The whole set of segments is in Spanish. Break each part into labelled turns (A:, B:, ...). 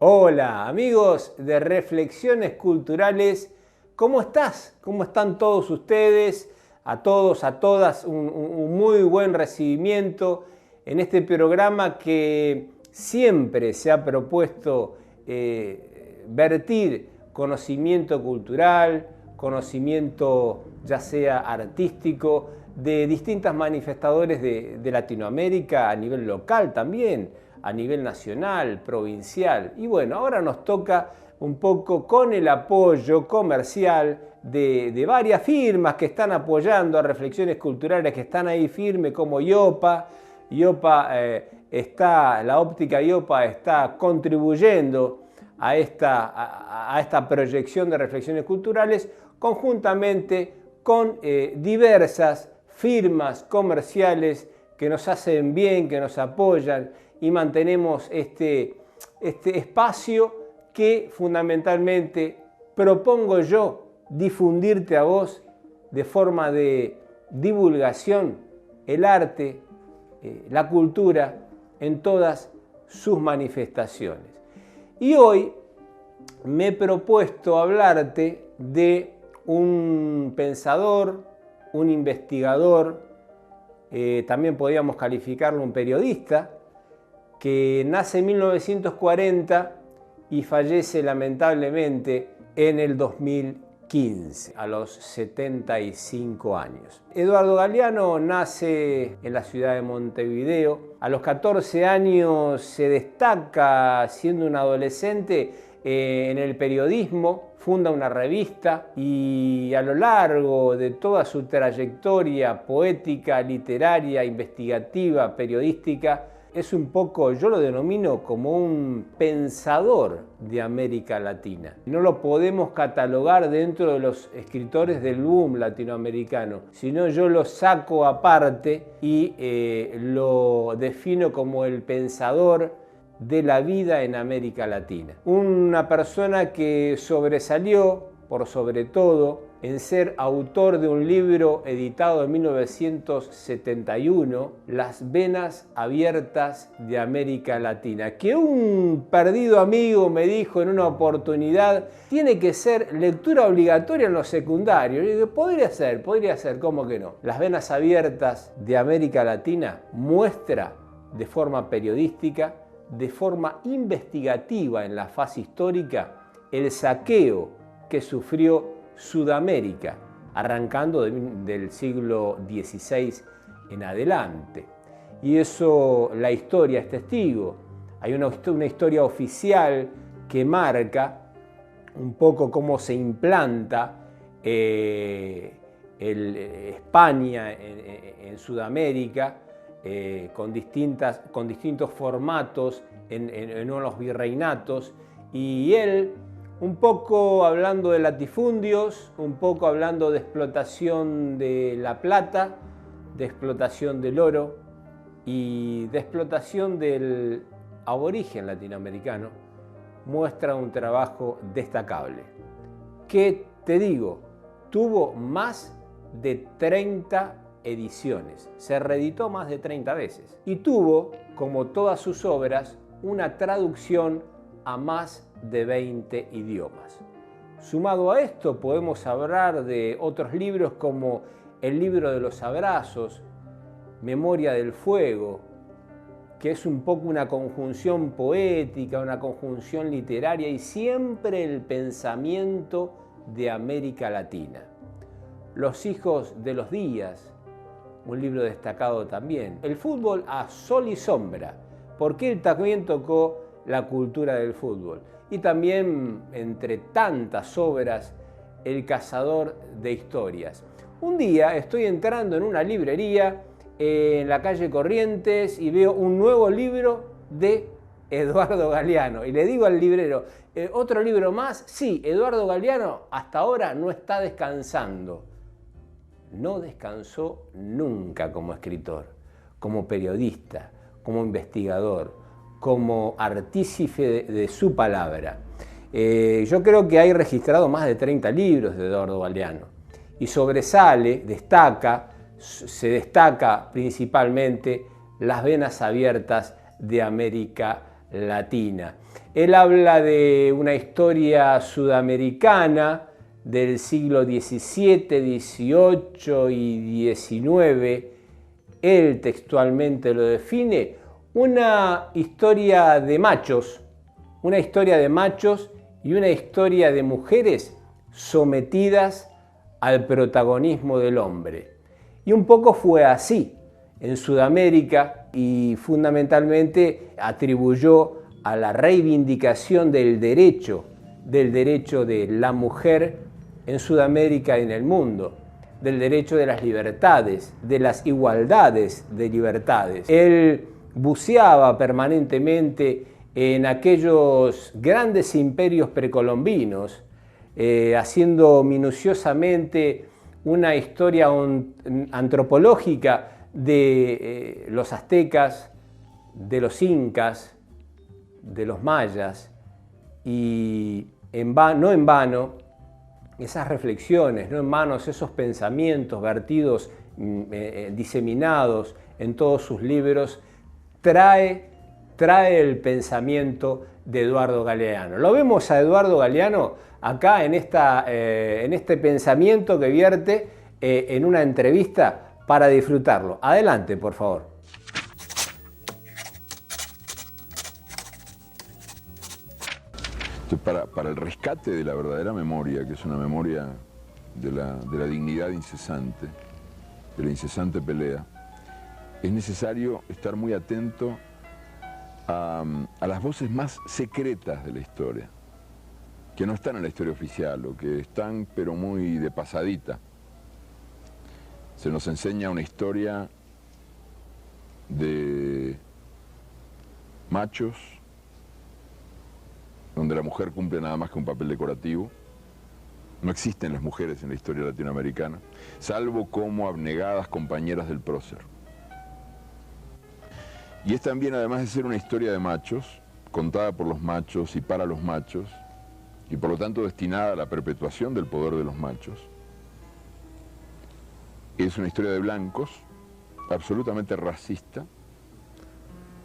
A: Hola amigos de Reflexiones Culturales, ¿cómo estás? ¿Cómo están todos ustedes? A todos, a todas, un muy buen recibimiento en este programa que siempre se ha propuesto vertir conocimiento cultural, conocimiento ya sea artístico, de distintos manifestadores de Latinoamérica a nivel local también, a nivel nacional, provincial. Y bueno, ahora nos toca un poco con el apoyo comercial de varias firmas que están apoyando a Reflexiones Culturales, que están ahí firmes, como IOPA. La óptica IOPA está contribuyendo a esta proyección de Reflexiones Culturales conjuntamente con diversas firmas comerciales que nos hacen bien, que nos apoyan y mantenemos este espacio que fundamentalmente propongo yo difundirte a vos de forma de divulgación, el arte, la cultura en todas sus manifestaciones. Y hoy me he propuesto hablarte de un pensador, un investigador, también podríamos calificarlo un periodista, que nace en 1940 y fallece lamentablemente en el 2015, a los 75 años. Eduardo Galeano nace en la ciudad de Montevideo. A los 14 años se destaca siendo un adolescente en el periodismo, funda una revista y a lo largo de toda su trayectoria poética, literaria, investigativa, periodística, es un poco, yo lo denomino como un pensador de América Latina. No lo podemos catalogar dentro de los escritores del boom latinoamericano, sino yo lo saco aparte y lo defino como el pensador de la vida en América Latina. Una persona que sobresalió, por sobre todo, en ser autor de un libro editado en 1971, Las venas abiertas de América Latina, que un perdido amigo me dijo en una oportunidad, tiene que ser lectura obligatoria en los secundarios. Y digo, podría ser, ¿cómo que no? Las venas abiertas de América Latina muestra de forma periodística, de forma investigativa en la fase histórica, el saqueo que sufrió Sudamérica, arrancando del siglo XVI en adelante. Y eso la historia es testigo. Hay una historia oficial que marca un poco cómo se implanta España en Sudamérica, con distintos formatos en los virreinatos, y él un poco hablando de latifundios, un poco hablando de explotación de la plata, de explotación del oro y de explotación del aborigen latinoamericano, muestra un trabajo destacable. Que, te digo, tuvo más de 30 ediciones, se reeditó más de 30 veces y tuvo, como todas sus obras, una traducción a más de 20 idiomas. Sumado a esto podemos hablar de otros libros como El libro de los abrazos, Memoria del fuego, que es un poco una conjunción poética, una conjunción literaria y siempre el pensamiento de América Latina. Los hijos de los días, un libro destacado también. El fútbol a sol y sombra, porque él también tocó la cultura del fútbol. Y también, entre tantas obras, El cazador de historias. Un día estoy entrando en una librería en la calle Corrientes y veo un nuevo libro de Eduardo Galeano. Y le digo al librero, ¿otro libro más? Sí, Eduardo Galeano hasta ahora no está descansando. No descansó nunca como escritor, como periodista, como investigador, como artífice de su palabra. Yo creo que hay registrado más de 30 libros de Eduardo Galeano y sobresale, se destaca principalmente Las venas abiertas de América Latina. Él habla de una historia sudamericana del siglo XVII, XVIII y XIX. Él textualmente lo define, una historia de machos, y una historia de mujeres sometidas al protagonismo del hombre. Y un poco fue así en Sudamérica, y fundamentalmente atribuyó a la reivindicación del derecho de la mujer en Sudamérica y en el mundo, del derecho de las libertades, de las igualdades de libertades. Él buceaba permanentemente en aquellos grandes imperios precolombinos, haciendo minuciosamente una historia antropológica de los aztecas, de los incas, de los mayas, y no en vano esas reflexiones, no en vano esos pensamientos vertidos, diseminados en todos sus libros, trae el pensamiento de Eduardo Galeano. Lo vemos a Eduardo Galeano acá en este pensamiento que vierte en una entrevista para disfrutarlo. Adelante, por favor.
B: Para el rescate de la verdadera memoria, que es una memoria de la dignidad incesante, de la incesante pelea, es necesario estar muy atento a las voces más secretas de la historia, que no están en la historia oficial, o que están pero muy de pasadita. Se nos enseña una historia de machos, donde la mujer cumple nada más que un papel decorativo. No existen las mujeres en la historia latinoamericana, salvo como abnegadas compañeras del prócer. Y es también, además de ser una historia de machos, contada por los machos y para los machos, y por lo tanto destinada a la perpetuación del poder de los machos, es una historia de blancos, absolutamente racista,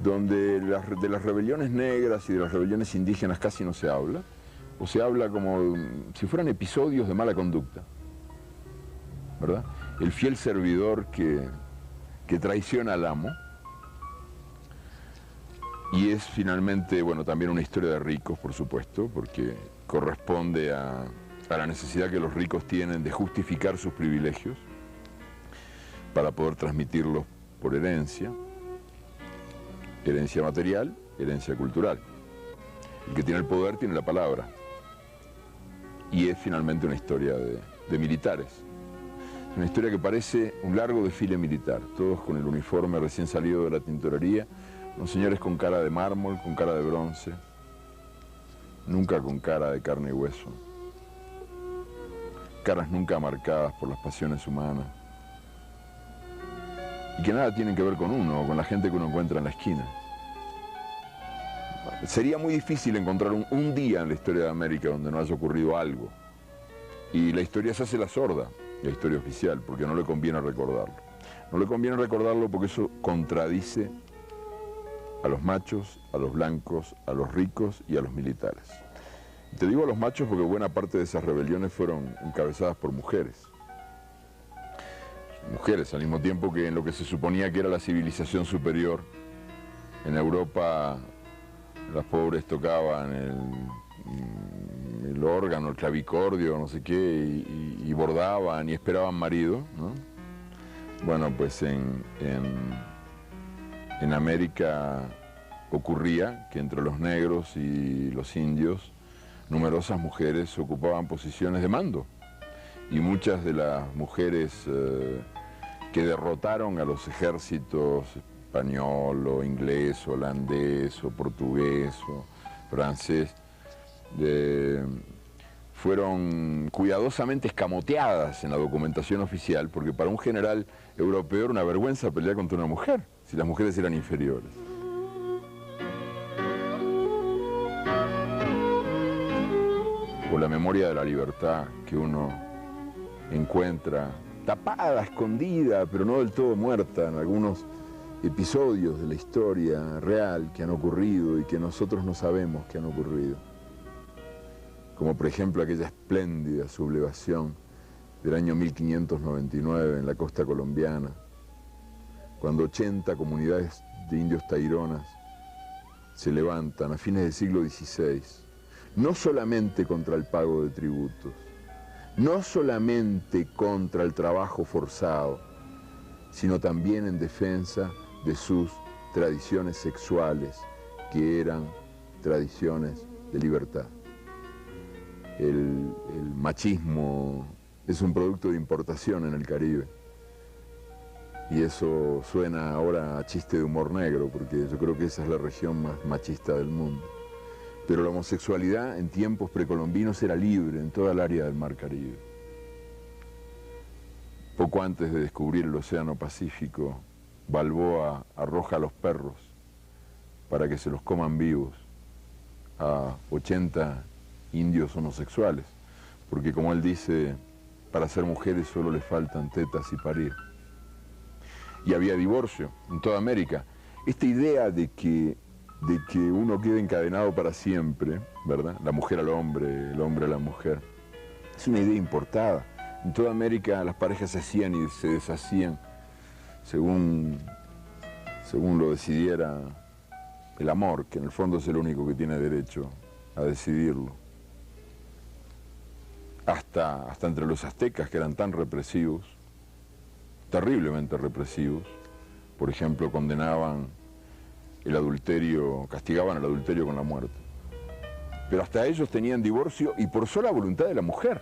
B: donde de las rebeliones negras y de las rebeliones indígenas casi no se habla, o se habla como si fueran episodios de mala conducta, ¿verdad? El fiel servidor que traiciona al amo. Y es finalmente, bueno, también una historia de ricos, por supuesto, porque corresponde a la necesidad que los ricos tienen de justificar sus privilegios para poder transmitirlos por herencia. Herencia material, herencia cultural. El que tiene el poder tiene la palabra. Y es finalmente una historia de militares. Es una historia que parece un largo desfile militar, todos con el uniforme recién salido de la tintorería, unos señores con cara de mármol, con cara de bronce, nunca con cara de carne y hueso, caras nunca marcadas por las pasiones humanas, y que nada tienen que ver con uno o con la gente que uno encuentra en la esquina. Sería muy difícil encontrar un día en la historia de América donde no haya ocurrido algo. Y la historia se hace la sorda, la historia oficial, porque no le conviene recordarlo. No le conviene recordarlo porque eso contradice a los machos, a los blancos, a los ricos y a los militares. Y te digo a los machos porque buena parte de esas rebeliones fueron encabezadas por mujeres. Mujeres, al mismo tiempo que en lo que se suponía que era la civilización superior, en Europa las pobres tocaban el órgano, el clavicordio, no sé qué, y bordaban y esperaban marido, ¿no? Bueno, pues en América ocurría que entre los negros y los indios numerosas mujeres ocupaban posiciones de mando, y muchas de las mujeres que derrotaron a los ejércitos español o inglés, holandés o portugués o francés, fueron cuidadosamente escamoteadas en la documentación oficial, porque para un general europeo era una vergüenza pelear contra una mujer, si las mujeres eran inferiores. O la memoria de la libertad que uno encuentra tapada, escondida, pero no del todo muerta en algunos episodios de la historia real que han ocurrido y que nosotros no sabemos que han ocurrido. Como por ejemplo aquella espléndida sublevación del año 1599 en la costa colombiana, cuando 80 comunidades de indios taironas se levantan a fines del siglo XVI, no solamente contra el pago de tributos, no solamente contra el trabajo forzado, sino también en defensa de sus tradiciones sexuales, que eran tradiciones de libertad. El machismo es un producto de importación en el Caribe. Y eso suena ahora a chiste de humor negro, porque yo creo que esa es la región más machista del mundo. Pero la homosexualidad en tiempos precolombinos era libre en toda el área del Mar Caribe. Poco antes de descubrir el Océano Pacífico, Balboa arroja a los perros para que se los coman vivos a 80 indios homosexuales, porque como él dice, para ser mujeres solo les faltan tetas y parir. Y había divorcio en toda América. Esta idea de que uno quede encadenado para siempre, ¿verdad? La mujer al hombre, el hombre a la mujer, es una idea importada. En toda América las parejas se hacían y se deshacían según lo decidiera el amor, que en el fondo es el único que tiene derecho a decidirlo. Hasta entre los aztecas, que eran tan represivos, terriblemente represivos. Por ejemplo, condenaban el adulterio, castigaban el adulterio con la muerte. Pero hasta ellos tenían divorcio y por sola voluntad de la mujer.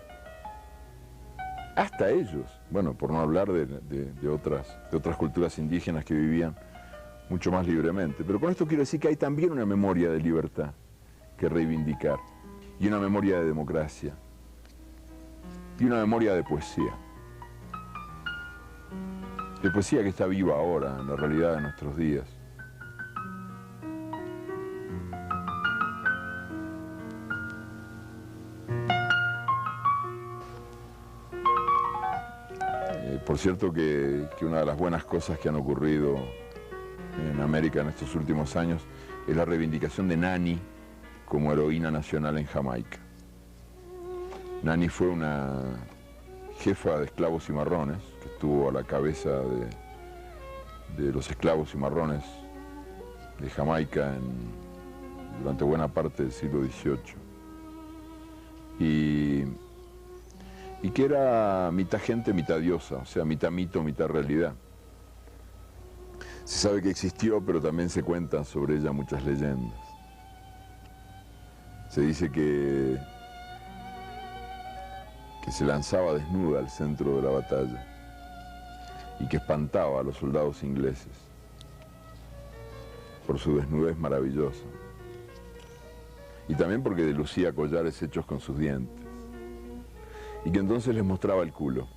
B: Hasta ellos. Bueno, por no hablar de otras culturas indígenas que vivían mucho más libremente. Pero con esto quiero decir que hay también una memoria de libertad que reivindicar, y una memoria de democracia, y una memoria de poesía. De poesía que está viva ahora, en la realidad de nuestros días. Por cierto que una de las buenas cosas que han ocurrido en América en estos últimos años es la reivindicación de Nani como heroína nacional en Jamaica. Nani fue una jefa de esclavos cimarrones que estuvo a la cabeza de los esclavos cimarrones de Jamaica durante buena parte del siglo XVIII. Y que era mitad gente, mitad diosa, o sea, mitad mito, mitad realidad. Se sabe que existió, pero también se cuentan sobre ella muchas leyendas. Se dice que se lanzaba desnuda al centro de la batalla y que espantaba a los soldados ingleses por su desnudez maravillosa. Y también porque lucía collares hechos con sus dientes. Y que entonces les mostraba el culo.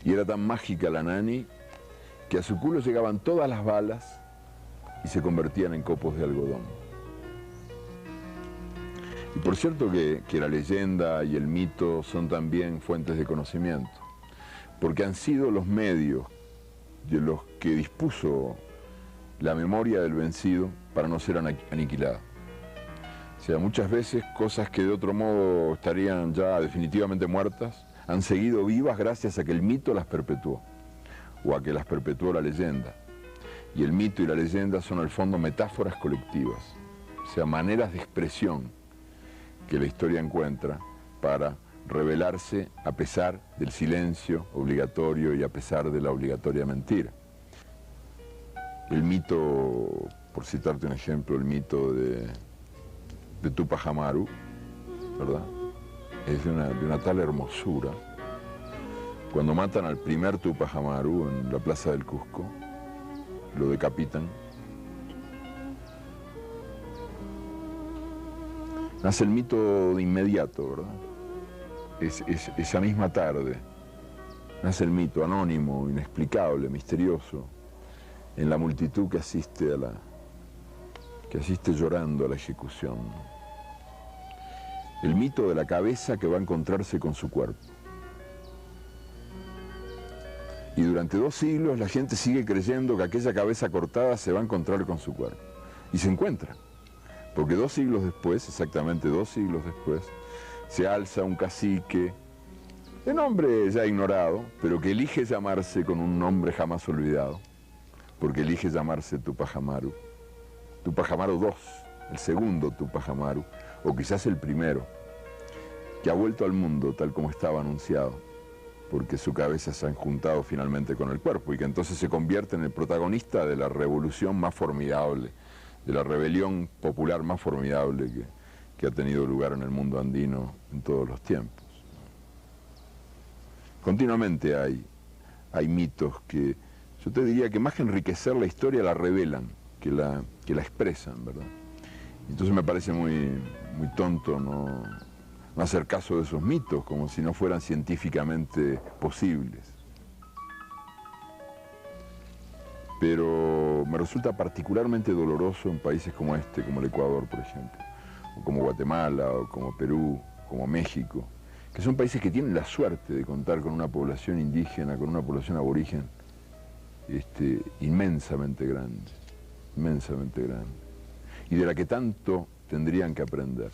B: Y era tan mágica la Nani que a su culo llegaban todas las balas y se convertían en copos de algodón. Y por cierto que la leyenda y el mito son también fuentes de conocimiento, porque han sido los medios de los que dispuso la memoria del vencido para no ser aniquilada. O sea, muchas veces cosas que de otro modo estarían ya definitivamente muertas, han seguido vivas gracias a que el mito las perpetuó, o a que las perpetuó la leyenda. Y el mito y la leyenda son al fondo metáforas colectivas, o sea, maneras de expresión que la historia encuentra para revelarse a pesar del silencio obligatorio y a pesar de la obligatoria mentira. El mito, por citarte un ejemplo, el mito de Tupac Amaru, ¿verdad? Es de una tal hermosura. Cuando matan al primer Tupac Amaru en la plaza del Cusco, lo decapitan. Nace el mito de inmediato, ¿verdad? Esa misma tarde nace el mito anónimo, inexplicable, misterioso, en la multitud que asiste llorando a la ejecución. El mito de la cabeza que va a encontrarse con su cuerpo. Y durante 2 siglos la gente sigue creyendo que aquella cabeza cortada se va a encontrar con su cuerpo. Y se encuentra. Porque 2 siglos después, exactamente 2 siglos después, se alza un cacique, de nombre ya ignorado, pero que elige llamarse con un nombre jamás olvidado, porque elige llamarse Tupac Amaru. Tupac Amaru II, el segundo Tupac Amaru, o quizás el primero, que ha vuelto al mundo tal como estaba anunciado, porque su cabeza se ha juntado finalmente con el cuerpo, y que entonces se convierte en el protagonista de la revolución más formidable, de la rebelión popular más formidable que ha tenido lugar en el mundo andino en todos los tiempos. Continuamente hay mitos que yo te diría que más que enriquecer la historia la revelan, que la expresan, ¿verdad? Entonces me parece muy tonto no hacer caso de esos mitos, como si no fueran científicamente posibles. Pero me resulta particularmente doloroso en países como este, como el Ecuador, por ejemplo, o como Guatemala, o como Perú, como México, que son países que tienen la suerte de contar con una población indígena, con una población aborigen, inmensamente grande, y de la que tanto tendrían que aprender.